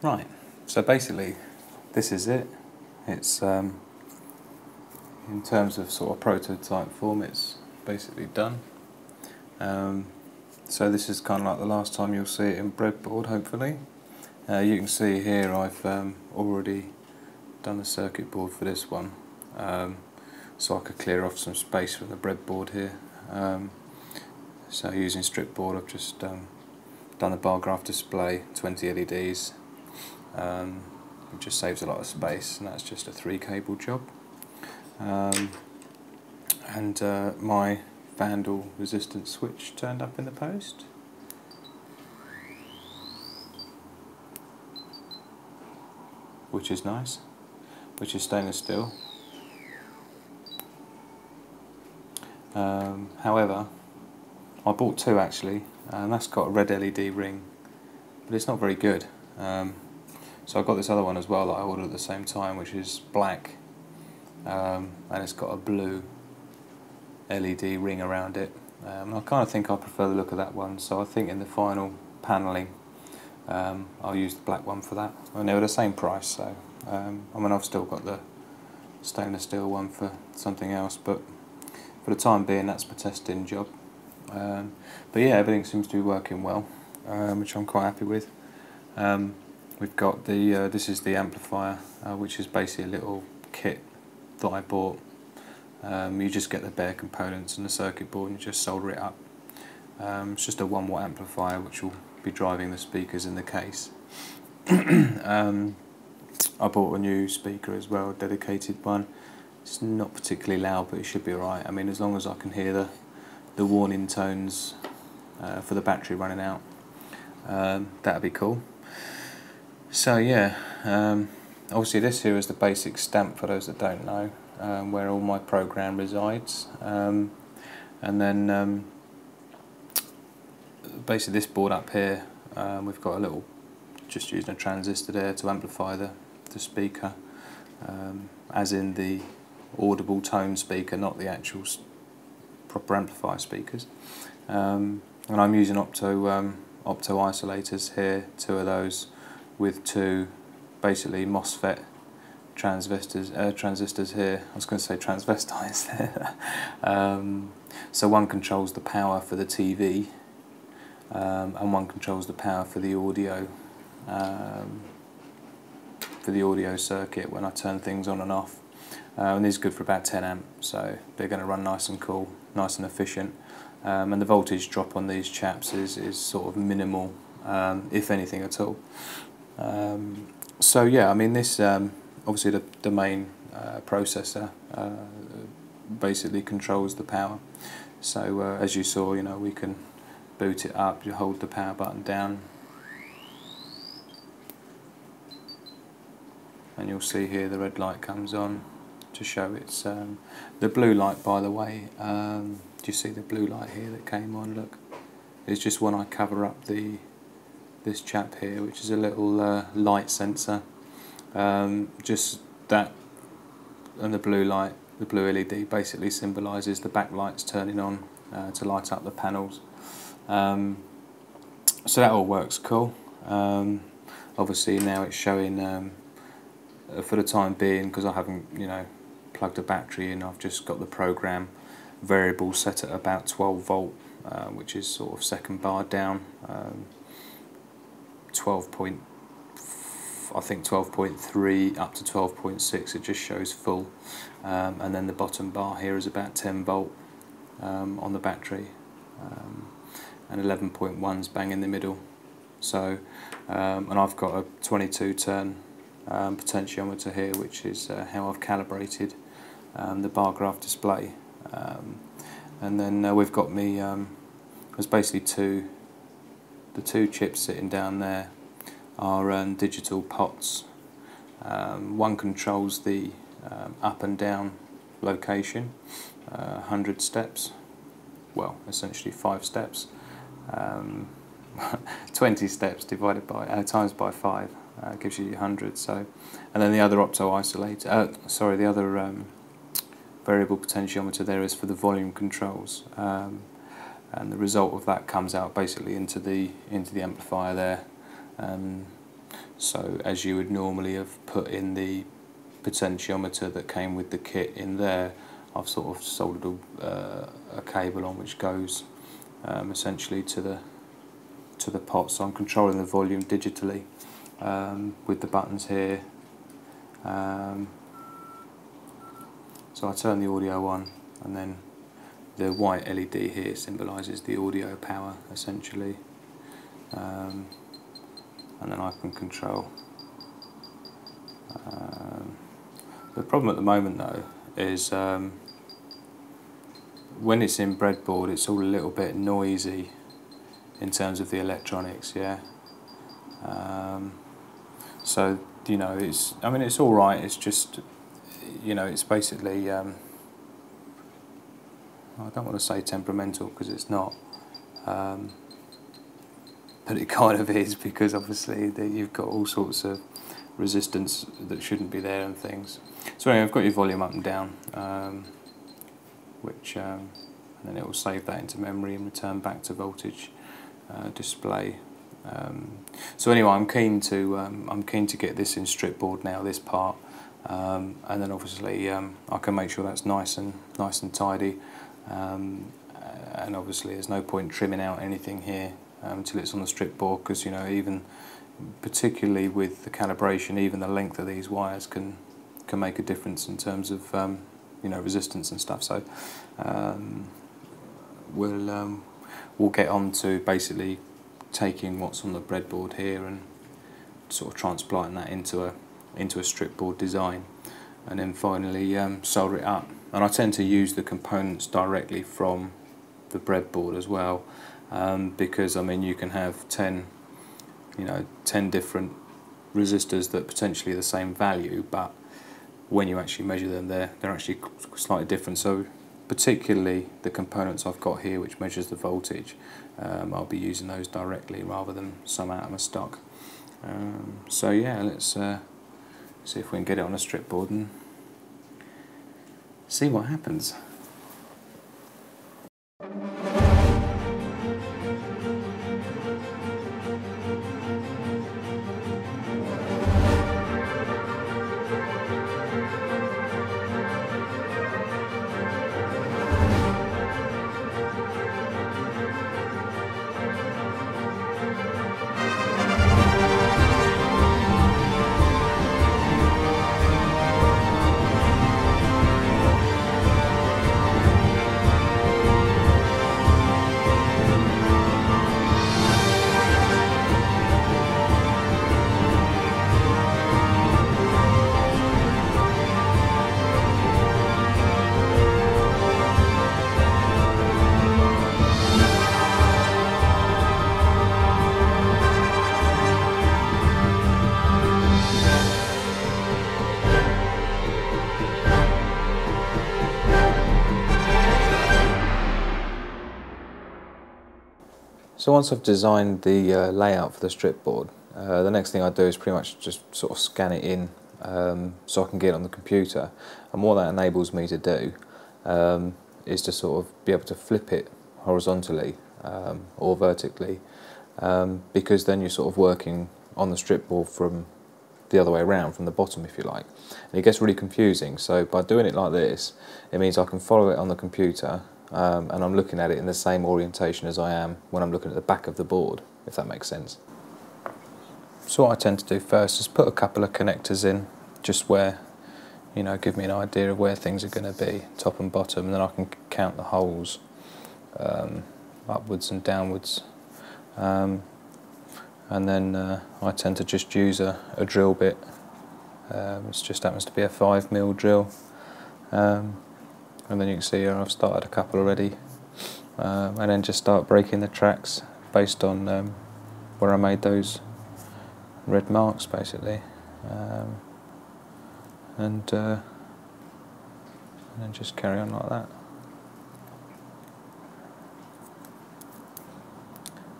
Right, so basically this is it. It's in terms of sort of prototype form, it's basically done. So this is kind of like the last time you'll see it in breadboard, hopefully. You can see here I've already done the circuit board for this one, so I could clear off some space from the breadboard here. So using strip board, I've just done the bar graph display, 20 LEDs. It just saves a lot of space, and that's just a 3 cable job. And my vandal resistance switch turned up in the post. Which is nice, which is stainless steel. However, I bought 2 actually, and that's got a red LED ring, but it's not very good. So I got this other one as well that I ordered at the same time, which is black, and it's got a blue LED ring around it. I kind of think I prefer the look of that one, so I think in the final panelling I'll use the black one for that. And they were the same price, so I mean, I've still got the stainless steel one for something else, but for the time being that's my testing job. But yeah, everything seems to be working well, which I'm quite happy with. We've got the this is the amplifier, which is basically a little kit that I bought. You just get the bare components and the circuit board and you just solder it up. It's just a 1 watt amplifier which will be driving the speakers in the case. I bought a new speaker as well, a dedicated one. It's not particularly loud, but it should be alright. I mean, as long as I can hear the warning tones for the battery running out, that'd be cool. So yeah, obviously this here is the basic stamp for those that don't know, where all my program resides. And then basically this board up here, we've got a little, just using a transistor there to amplify the speaker, as in the audible tone speaker, not the actual proper amplifier speakers. And I'm using opto isolators here, 2 of those, with 2 basically MOSFET transistors here. I was going to say transvestites there. So one controls the power for the TV, and one controls the power for the audio circuit when I turn things on and off. And these are good for about 10 amp, so they're going to run nice and cool, nice and efficient. And the voltage drop on these chaps is sort of minimal, if anything at all. So yeah, I mean this, obviously the main processor basically controls the power. So as you saw, you know, we can boot it up. You hold the power button down, and you'll see here the red light comes on to show it's the blue light, by the way. Do you see the blue light here that came on? Look, it's just when I cover up this chap here, which is a little light sensor. Just that, and the blue light, the blue LED, basically symbolises the backlights turning on to light up the panels. So that all works cool. Obviously now it's showing, for the time being, because I haven't, you know, plugged a battery in, I've just got the program variable set at about 12 volt, which is sort of second bar down. 12.3 up to 12.6, it just shows full, and then the bottom bar here is about 10 volt on the battery, and 11.1's bang in the middle. So and I've got a 22 turn potentiometer here, which is how I've calibrated the bar graph display. And then we've got me, there's basically the two chips sitting down there are digital pots. One controls the up and down location, 100 steps, well essentially 5 steps, 20 steps divided by times by 5 gives you 100. So, and then the other the other variable potentiometer there is for the volume controls, and the result of that comes out basically into the amplifier there. So as you would normally have put in the potentiometer that came with the kit in there, I've sort of soldered a cable on which goes essentially to the pot. So I'm controlling the volume digitally with the buttons here. So I turn the audio on, and then the white LED here symbolises the audio power essentially, and then I can control. The problem at the moment though is when it's in breadboard, it's all a little bit noisy in terms of the electronics, yeah. So you know, I mean it's all right. It's just, you know, it's basically I don't want to say temperamental because it's not, but it kind of is, because obviously you've got all sorts of resistance that shouldn't be there and things. So anyway, I've got your volume up and down, which and then it will save that into memory and return back to voltage display. So anyway, I'm keen to get this in strip board now, this part, and then obviously I can make sure that's nice and tidy, and obviously there's no point trimming out anything here until it's on the strip board, because you know, even particularly with the calibration, even the length of these wires can make a difference in terms of you know, resistance and stuff. So we'll get on to basically taking what's on the breadboard here and sort of transplanting that into a strip board design, and then finally solder it up. And I tend to use the components directly from the breadboard as well, because I mean you can have 10 different resistors that potentially are the same value, but when you actually measure them, they're actually slightly different. So particularly the components I've got here, which measures the voltage, I'll be using those directly rather than some out of my stock. So yeah, let's see if we can get it on a strip board and see what happens. So once I've designed the layout for the strip board, the next thing I do is pretty much just sort of scan it in so I can get it on the computer. And what that enables me to do is to sort of be able to flip it horizontally or vertically, because then you're sort of working on the strip board from the other way around, from the bottom if you like. And it gets really confusing, so by doing it like this, it means I can follow it on the computer, and I'm looking at it in the same orientation as I am when I'm looking at the back of the board, if that makes sense. So what I tend to do first is put a couple of connectors in, just where, you know, give me an idea of where things are going to be, top and bottom, and then I can count the holes upwards and downwards. And then I tend to just use a drill bit. It just happens to be a 5mm drill. And then you can see here I've started a couple already, and then just start breaking the tracks based on where I made those red marks basically, and then just carry on like that.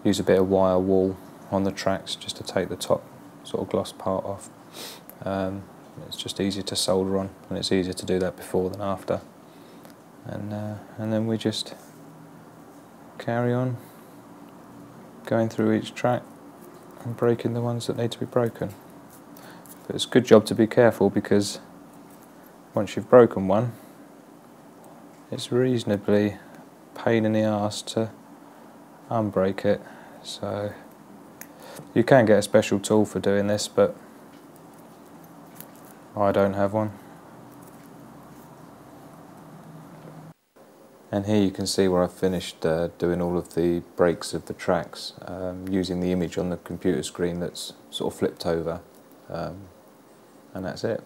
Use a bit of wire wool on the tracks just to take the top sort of gloss part off. It's just easier to solder on, and it's easier to do that before than after. And then we just carry on going through each track and breaking the ones that need to be broken. But it's a good job to be careful, because once you've broken one, it's reasonably pain in the arse to unbreak it. So you can get a special tool for doing this, but I don't have one. And here you can see where I've finished doing all of the breaks of the tracks, using the image on the computer screen that's sort of flipped over, and that's it.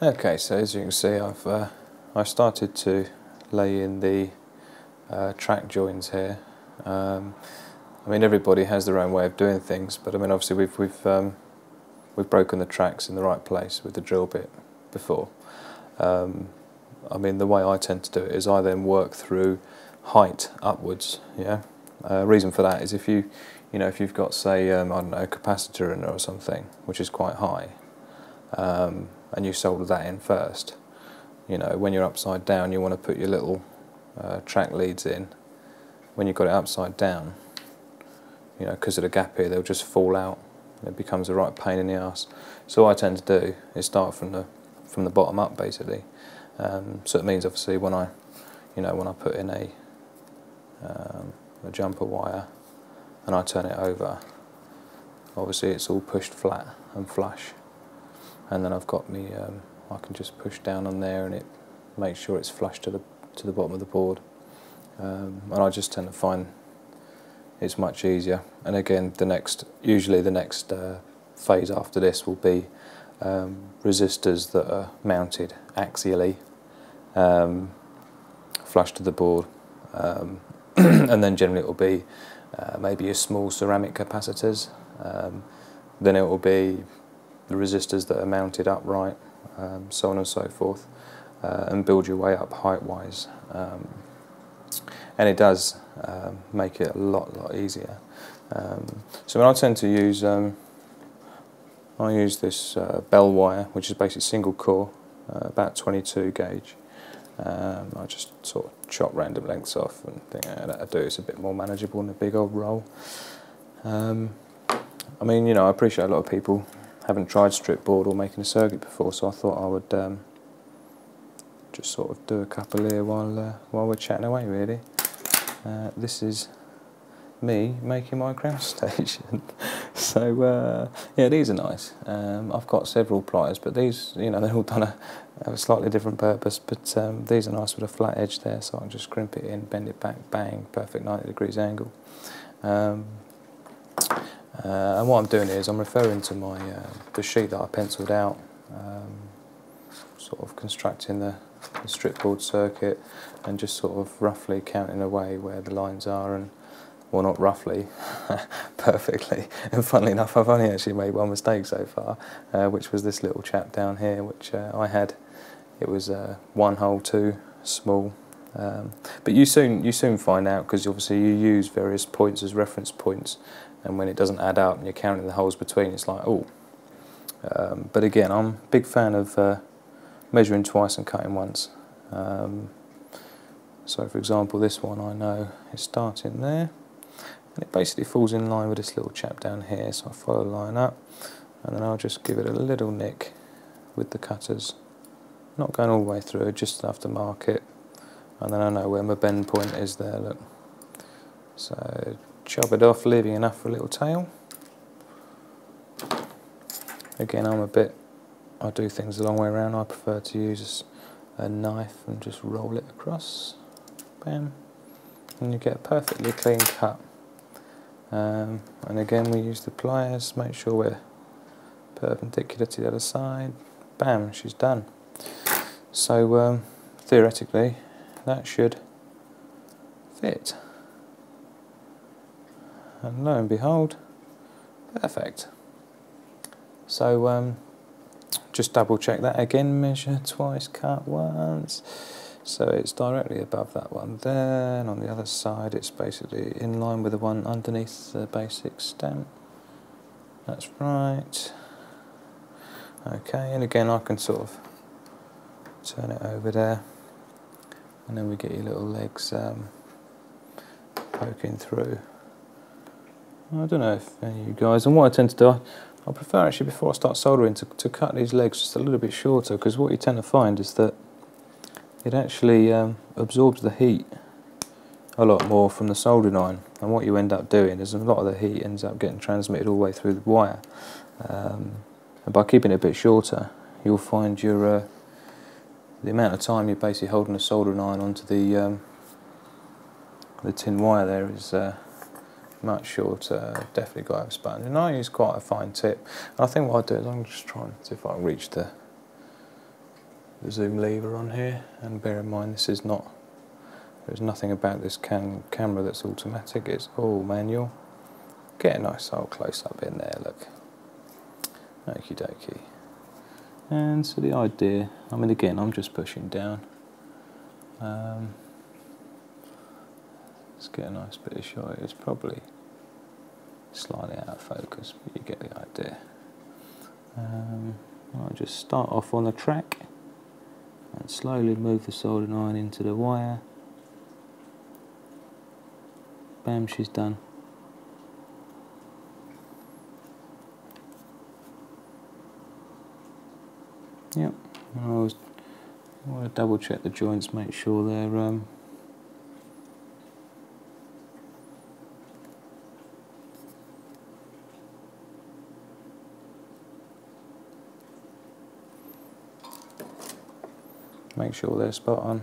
Okay, so as you can see, I started to lay in the track joins here. I mean, everybody has their own way of doing things, but I mean, obviously we've broken the tracks in the right place with the drill bit before. I mean, the way I tend to do it is I then work through height upwards. Yeah. Reason for that is if if you've got, say, I don't know, a capacitor in there or something, which is quite high, and you solder that in first. When you're upside down, you want to put your little track leads in. When you've got it upside down, because of the gap here, they'll just fall out. It becomes a right pain in the arse. So what I tend to do is start from the bottom up, basically. So it means, obviously, when I put in a jumper wire and I turn it over, obviously it's all pushed flat and flush, and then I've got me I can just push down on there and it makes sure it's flush to the bottom of the board, and I just tend to find it's much easier. And again, usually the next phase after this will be resistors that are mounted axially, flush to the board, and then generally it will be maybe a small ceramic capacitors, then it will be the resistors that are mounted upright, so on and so forth, and build your way up height wise, and it does make it a lot easier. So when I tend to use I use this bell wire, which is basically single core, about 22 gauge. I just sort of chop random lengths off and think, that'll do. It's a bit more manageable than a big old roll. I mean, I appreciate a lot of people haven't tried strip board or making a circuit before, so I thought I would just sort of do a couple here while we're chatting away, really. This is me making my ground station. So yeah, these are nice. I've got several pliers, but these, they're all done a slightly different purpose, but these are nice with a flat edge there, so I can just crimp it in, bend it back, bang, perfect 90 degrees angle. And what I'm doing here is I'm referring to my the sheet that I penciled out, sort of constructing the strip board circuit and just sort of roughly counting away where the lines are, and well, not roughly, perfectly. And funnily enough, I've only actually made one mistake so far, which was this little chap down here, which I had. It was one hole too small, but you soon find out, because obviously you use various points as reference points, and when it doesn't add up and you're counting the holes between, it's like, oh. But again, I'm a big fan of measuring twice and cutting once. So for example, this one I know is starting there, and it basically falls in line with this little chap down here, so I follow the line up, and then I'll just give it a little nick with the cutters, not going all the way through, just enough to mark it, and then I know where my bend point is there, look. So chop it off, leaving enough for a little tail. Again, I do things the long way around. I prefer to use a knife and just roll it across, bam, and you get a perfectly clean cut. And again, we use the pliers, make sure we're perpendicular to the other side, bam, she's done. So theoretically, that should fit. And lo and behold, perfect. So just double check that again, measure twice, cut once. So it's directly above that one there, and on the other side it's basically in line with the one underneath the basic stamp. That's right. Okay, and again I can sort of turn it over there, and then we get your little legs poking through. I don't know if any of you guys, and what I tend to do, I prefer actually before I start soldering to cut these legs just a little bit shorter, because what you tend to find is that it actually absorbs the heat a lot more from the soldering iron, and what you end up doing is a lot of the heat ends up getting transmitted all the way through the wire. And by keeping it a bit shorter, you'll find your the amount of time you're basically holding the soldering iron onto the tin wire there is much shorter. Definitely got to have a sponge, and I use quite a fine tip. And I think what I do is I'm just trying to see if I can reach the zoom lever on here, and bear in mind this is not, there's nothing about this camera that's automatic, it's all manual. Get a nice old close up in there, look. Okie dokie. And so the idea, I mean again I'm just pushing down. Let's get a nice bit of shot. It's probably slightly out of focus, but you get the idea. I'll just start off on the track and slowly move the soldering iron into the wire. Bam, she's done. Yep, I want to double check the joints, make sure they're make sure they're spot on.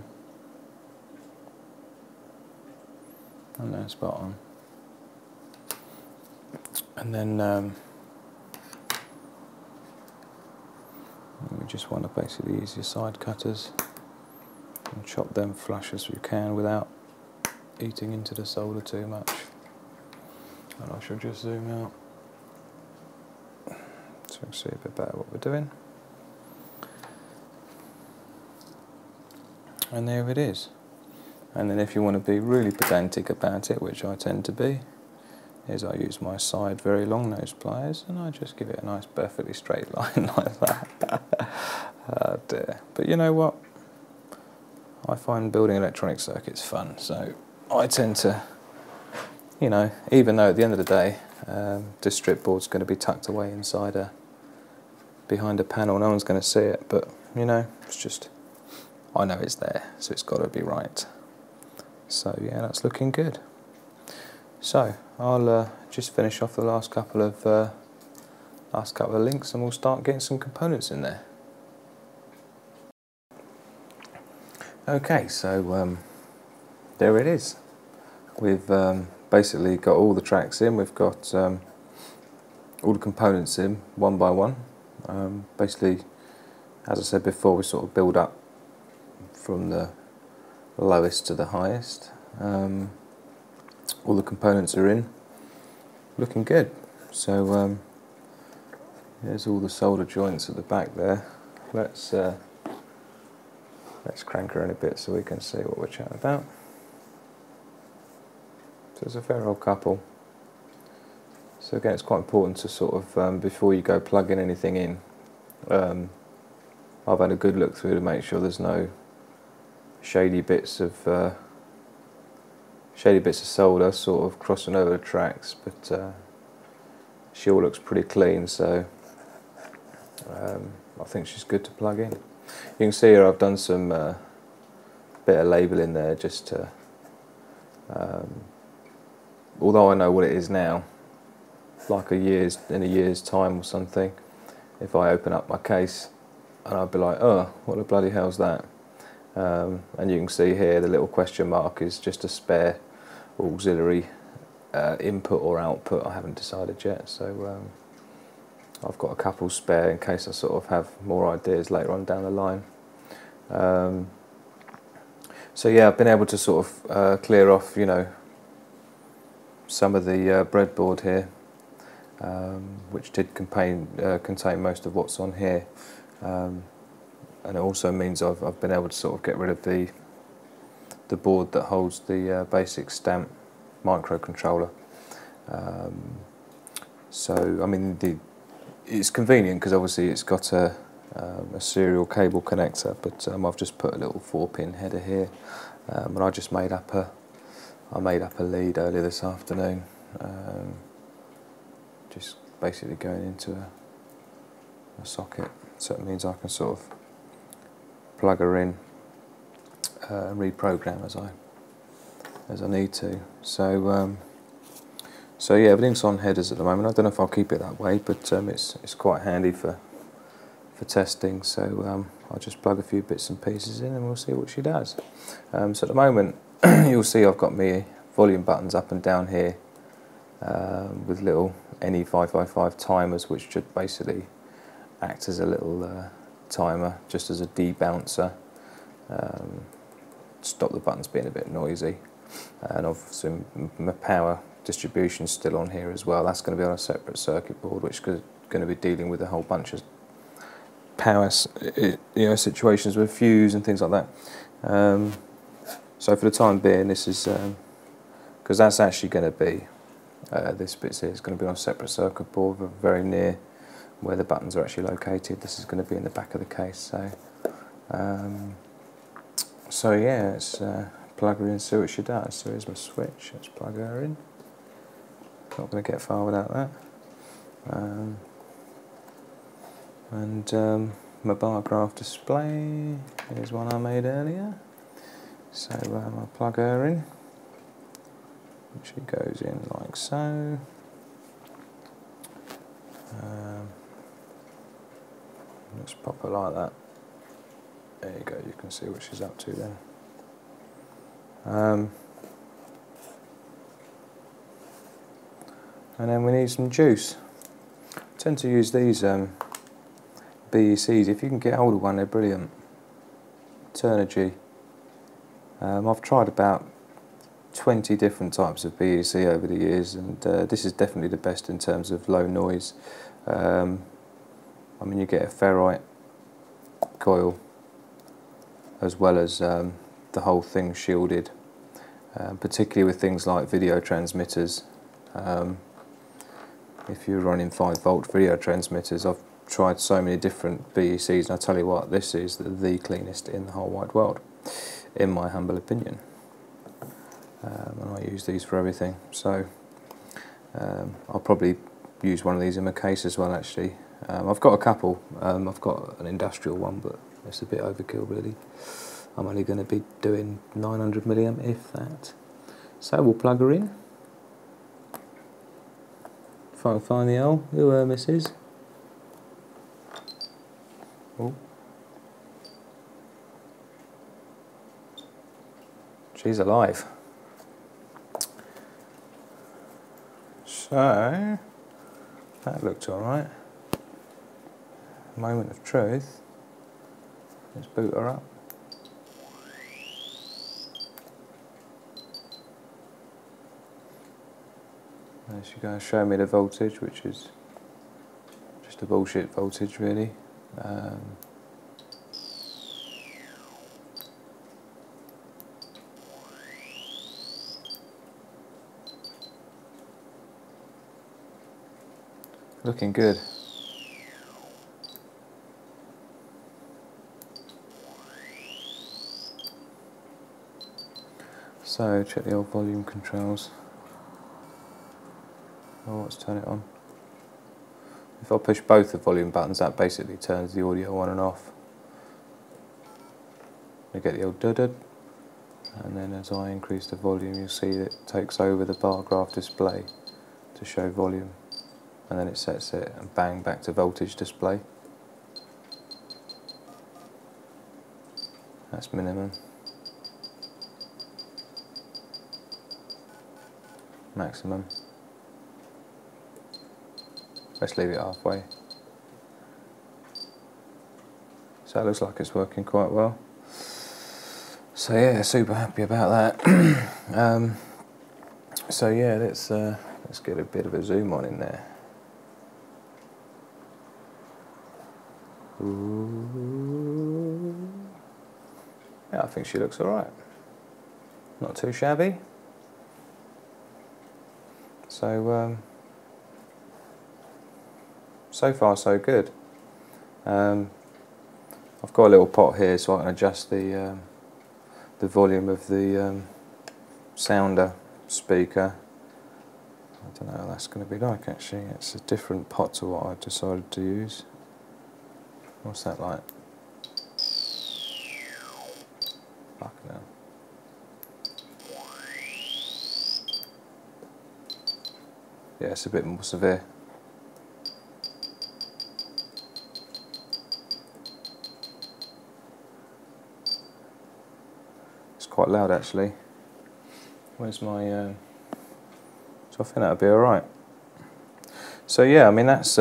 And they're spot on. And then we just want to basically use your side cutters and chop them flush as you can without eating into the solder too much. And I shall just zoom out so you can see a bit better what we're doing. And there it is. And then if you want to be really pedantic about it, which I tend to be, is I use my side very long nose pliers and I just give it a nice perfectly straight line like that. Oh dear. But you know what? I find building electronic circuits fun, so I tend to, you know, even though at the end of the day this strip board's going to be tucked away inside behind a panel, no one's going to see it, but you know, it's just, I know it's there, so it's got to be right. So yeah, that's looking good. So I'll just finish off the last couple of links, and we'll start getting some components in there. Okay, so there it is. We've basically got all the tracks in. We've got all the components in one by one. Basically, as I said before, we sort of build up from the lowest to the highest. All the components are in, looking good. So there's all the solder joints at the back there. Let's crank her in a bit so we can see what we're chatting about. So it's a fair old couple. So again, it's quite important to sort of before you go plugging anything in, I've had a good look through to make sure there's no shady bits of solder sort of crossing over the tracks, but she all looks pretty clean, so I think she's good to plug in. You can see here I've done some bit of labelling there just to, although I know what it is now, like in a year's time or something, if I open up my case and I'd be like, oh, what the bloody hell's that? And you can see here the little question mark is just a spare auxiliary input or output. I haven't decided yet, so I've got a couple spare in case I sort of have more ideas later on down the line. So yeah, I've been able to sort of clear off, you know, some of the breadboard here, which did contain most of what's on here. And it also means I've been able to sort of get rid of the board that holds the basic stamp microcontroller. So I mean, it's convenient because obviously it's got a serial cable connector, but I've just put a little 4-pin header here, and I just made up a lead earlier this afternoon. Just basically going into a socket, so it means I can sort of plug her in and reprogram as I need to. So so yeah, everything's on headers at the moment. I don't know if I'll keep it that way, but it's quite handy for testing. So I'll just plug a few bits and pieces in and we'll see what she does. So at the moment you'll see I've got my volume buttons up and down here with little NE555 timers, which should basically act as a little timer, just as a debouncer, stop the buttons being a bit noisy. And obviously my power distribution is still on here as well. That's going to be on a separate circuit board, which is going to be dealing with a whole bunch of power situations with fuse and things like that. So for the time being, this is because that's actually going to be this bit here is going to be on a separate circuit board, very near where the buttons are actually located. This is going to be in the back of the case. So yeah, let's plug her in and see what she does. So here's my switch. Let's plug her in. Not going to get far without that. And my bar graph display. Here's one I made earlier. So I'll plug her in. She goes in like so. Let's pop her like that. There you go, you can see what she's up to then. And then we need some juice. I tend to use these BECs. If you can get hold of one, they're brilliant. Andology. I've tried about 20 different types of BEC over the years, and this is definitely the best in terms of low noise. I mean, you get a ferrite coil as well as the whole thing shielded, particularly with things like video transmitters. If you're running 5-volt video transmitters, I've tried so many different BECs, and I tell you what, this is the cleanest in the whole wide world, in my humble opinion. And I use these for everything, so I'll probably use one of these in my case as well, actually. I've got a couple. I've got an industrial one, but it's a bit overkill really. I'm only going to be doing 900 milliamp, if that. So we'll plug her in. Find the hole. Who misses? Oh. She's alive. So that looked alright. Moment of truth. Let's boot her up. There she goes, show me the voltage, which is just a bullshit voltage really. Looking good. So check the old volume controls. Oh, let's turn it on. If I push both the volume buttons, that basically turns the audio on and off. You get the old dud-dud, and then as I increase the volume, you'll see that it takes over the bar graph display to show volume, and then it sets it and bang back to voltage display. That's minimum. Maximum. Let's leave it halfway. So it looks like it's working quite well. So yeah, super happy about that. So yeah, let's get a bit of a zoom on in there. Ooh. Yeah, I think she looks alright. Not too shabby. So so far so good. I've got a little pot here so I can adjust the volume of the sounder speaker. I don't know what that's going to be like actually. It's a different pot to what I decided to use. What's that like? Fucking hell. Yeah, it's a bit more severe. It's quite loud actually. Where's my... so I think that'll be alright. So yeah, I mean that's...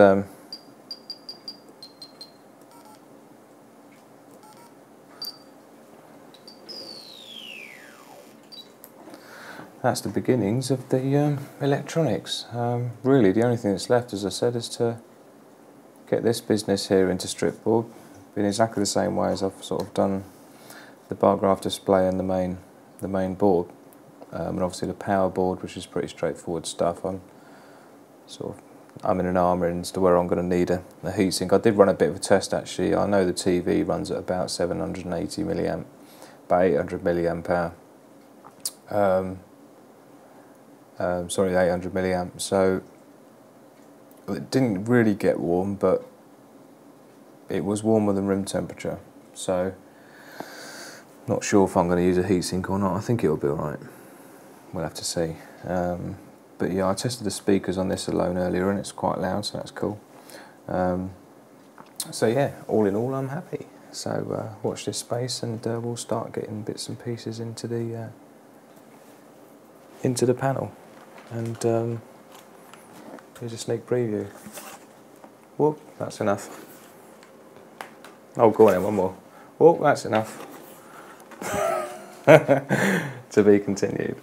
that's the beginnings of the electronics. Really, the only thing that's left, as I said, is to get this business here into strip board in exactly the same way as I've sort of done the bar graph display and the main board, and obviously the power board, which is pretty straightforward stuff. I'm in an armour as to where I'm going to need a heatsink. I did run a bit of a test actually. I know the TV runs at about 780 milliamp, about 800 milliamp hour. Sorry, 800 milliamp. So it didn't really get warm, but it was warmer than room temperature. So not sure if I'm going to use a heatsink or not. I think it'll be alright. We'll have to see. But yeah, I tested the speakers on this alone earlier and it's quite loud, so that's cool. So yeah, all in all, I'm happy. So watch this space and we'll start getting bits and pieces into the panel. And here's a sneak preview. Whoop, that's enough. Oh, go on then, one more. Whoop, that's enough. To be continued.